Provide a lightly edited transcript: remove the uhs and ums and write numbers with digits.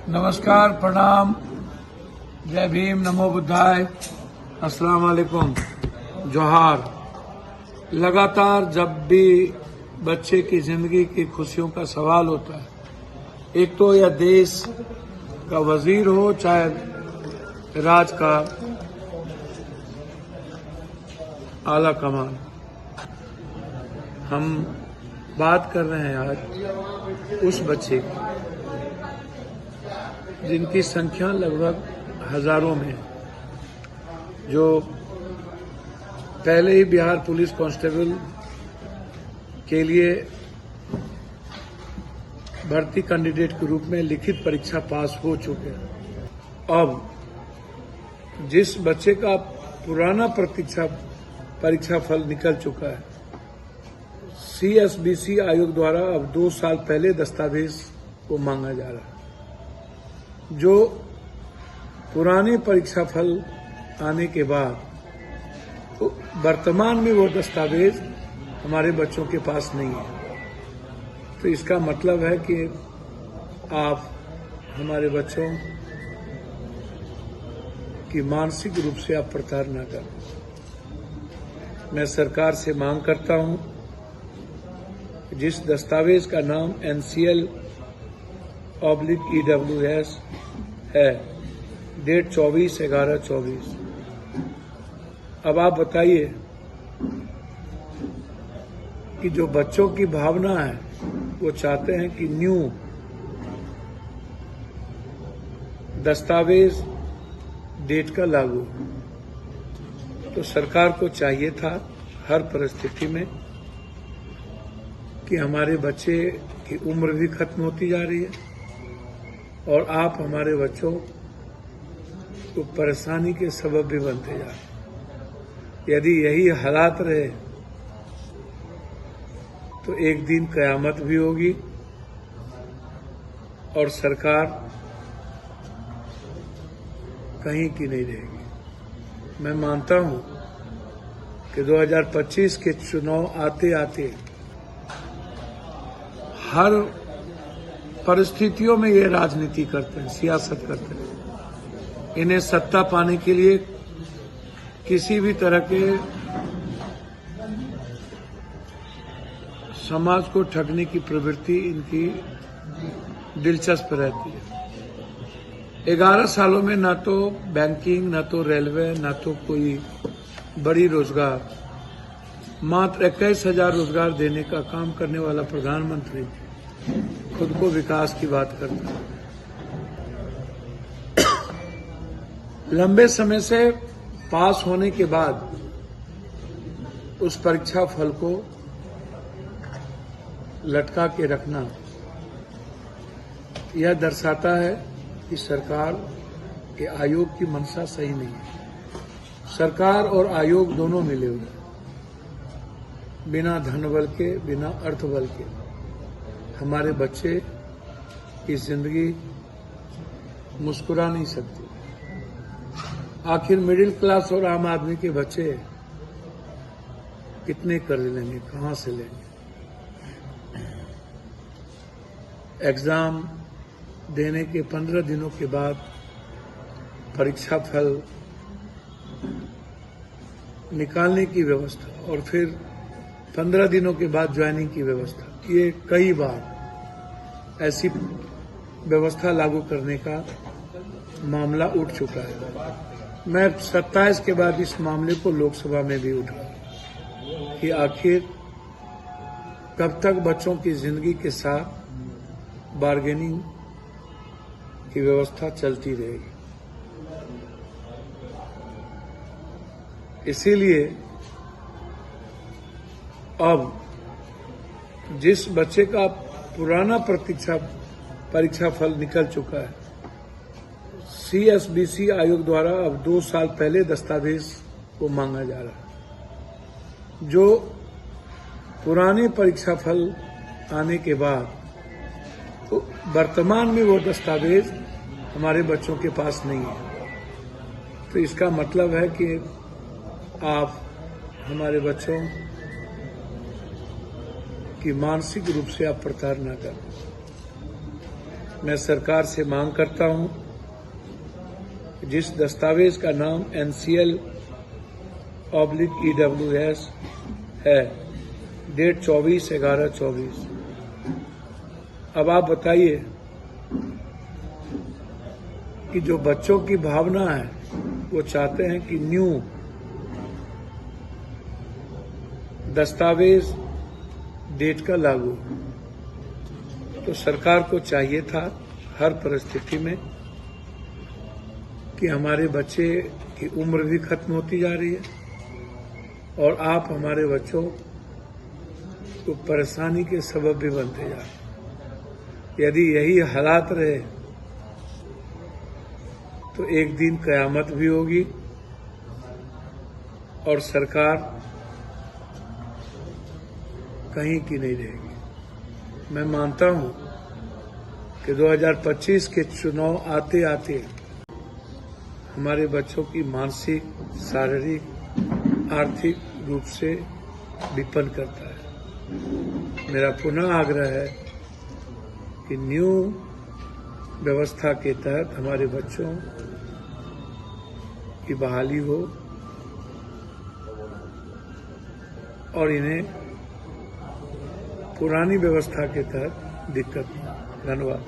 नमस्कार, प्रणाम, जय भीम, नमो बुद्धाय, अस्सलाम वालेकुम, जोहार। लगातार जब भी बच्चे की जिंदगी की खुशियों का सवाल होता है, एक तो यह देश का वजीर हो चाहे राज का आला कमान, हम बात कर रहे हैं आज उस बच्चे की जिनकी संख्या लगभग हजारों में है, जो पहले ही बिहार पुलिस कांस्टेबल के लिए भर्ती कैंडिडेट के रूप में लिखित परीक्षा पास हो चुके हैं। अब जिस बच्चे का पुराना परीक्षा फल निकल चुका है, CSBC आयोग द्वारा अब 2 साल पहले दस्तावेज को मांगा जा रहा है। जो पुराने परीक्षा फल आने के बाद तो वर्तमान में वो दस्तावेज हमारे बच्चों के पास नहीं है, तो इसका मतलब है कि आप हमारे बच्चों की मानसिक रूप से आप प्रताड़ना करें। मैं सरकार से मांग करता हूं, जिस दस्तावेज का नाम NCL/EWS है, डेट 24/11/24। अब आप बताइए कि जो बच्चों की भावना है वो चाहते हैं कि न्यू दस्तावेज डेट का लागू, तो सरकार को चाहिए था हर परिस्थिति में कि हमारे बच्चे की उम्र भी खत्म होती जा रही है और आप हमारे बच्चों को परेशानी के सबब भी बनते जा रहे हैं। यदि यही हालात रहे तो एक दिन कयामत भी होगी और सरकार कहीं की नहीं रहेगी। मैं मानता हूं कि 2025 के चुनाव आते आते हर परिस्थितियों में ये राजनीति करते हैं, सियासत करते हैं। इन्हें सत्ता पाने के लिए किसी भी तरह के समाज को ठगने की प्रवृत्ति इनकी दिलचस्प रहती है। 11 सालों में ना तो बैंकिंग, ना तो रेलवे, ना तो कोई बड़ी रोजगार, मात्र 21,000 रोजगार देने का काम करने वाला प्रधानमंत्री खुद को विकास की बात करता है। लंबे समय से पास होने के बाद उस परीक्षा फल को लटका के रखना यह दर्शाता है कि सरकार के आयोग की मंशा सही नहीं है। सरकार और आयोग दोनों मिले हुए हैं, बिना धन बल के, बिना अर्थ बल के हमारे बच्चे की जिंदगी मुस्कुरा नहीं सकती। आखिर मिडिल क्लास और आम आदमी के बच्चे कितने कर्ज लेंगे, कहां से लेंगे? एग्जाम देने के 15 दिनों के बाद परीक्षा फल निकालने की व्यवस्था और फिर 15 दिनों के बाद ज्वाइनिंग की व्यवस्था, ये कई बार ऐसी व्यवस्था लागू करने का मामला उठ चुका है। मैं 27 के बाद इस मामले को लोकसभा में भी उठा कि आखिर कब तक बच्चों की जिंदगी के साथ बार्गेनिंग की व्यवस्था चलती रहेगी। इसीलिए अब जिस बच्चे का पुराना परीक्षा फल निकल चुका है, CSBC आयोग द्वारा अब 2 साल पहले दस्तावेज को मांगा जा रहा है। जो पुराने परीक्षा फल आने के बाद तो वर्तमान में वो दस्तावेज हमारे बच्चों के पास नहीं है, तो इसका मतलब है कि आप हमारे बच्चों की मानसिक रूप से आप प्रताड़ना करें। मैं सरकार से मांग करता हूं कि जिस दस्तावेज का नाम NCL/EWS है, डेट 24/11/24। अब आप बताइए कि जो बच्चों की भावना है वो चाहते हैं कि न्यू दस्तावेज डेट का लागू, तो सरकार को चाहिए था हर परिस्थिति में कि हमारे बच्चे की उम्र भी खत्म होती जा रही है और आप हमारे बच्चों को परेशानी के सबब भी बनते जा रहे हैं। यदि यही हालात रहे तो एक दिन कयामत भी होगी और सरकार कहीं की नहीं रहेगी। मैं मानता हूं कि 2025 के चुनाव आते आते हमारे बच्चों की मानसिक, शारीरिक, आर्थिक रूप से विपन्न करता है। मेरा पुनः आग्रह है कि न्यू व्यवस्था के तहत हमारे बच्चों की बहाली हो और इन्हें पुरानी व्यवस्था के तहत दिक्कत नहीं। धन्यवाद।